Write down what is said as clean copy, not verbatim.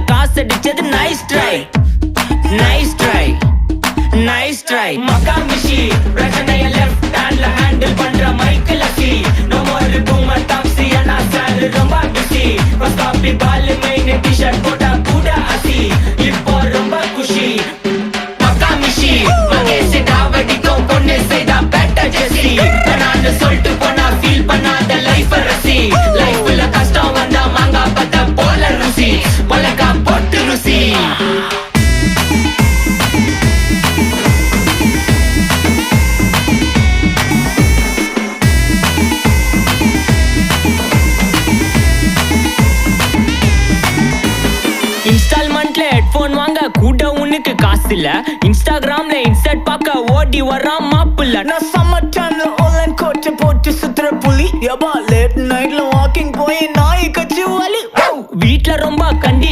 காசு அடிச்சது nice try nice try nice try மகாமிஷி பிரச்சனைய லெஃப்ட் ஹேண்ட்ல ஹேண்டில் பண்ற மைக்கேல் அசி நோ மோர் பூமர் டாக்ஸி அண்ணா சார் ரொம்ப பிஸி ஃபர்ஸ்ட் காப்பி பால் மெயின் டி-ஷர்ட் போட்டா கூட அசி இப்போ ரொம்ப குஷி மகாமிஷி மகேஷ் டாவடிக்கும் பொண்ணு செய்தா பெட்டர் ஜெசி நான் சொல்லிட்டு போனா ஃபீல் பண்ணாத லைஃப் ரசி லைஃப்ல கஷ்டம் வந்தா மாங்கா பத்த போல ருசி மொளகா போட்டு ருசி இன்ஸ்டால்மெண்ட்ல ஹெட்போன் வாங்க கூட உனக்கு காசு இல்ல இன்ஸ்டாகிராம்ல இன்ஸ்டன்ட் பார்க்க ஓடி வரான் மாப்பிள்ள நான் சம்மர் டைம்ல ஆன்லைன் கோட்டை போட்டு சுத்துற புலி யபா லேட் நைட்ல வாக்கிங் போய் நாய் கச்சி வலி வீட்ல ரொம்ப கண்டிஷன்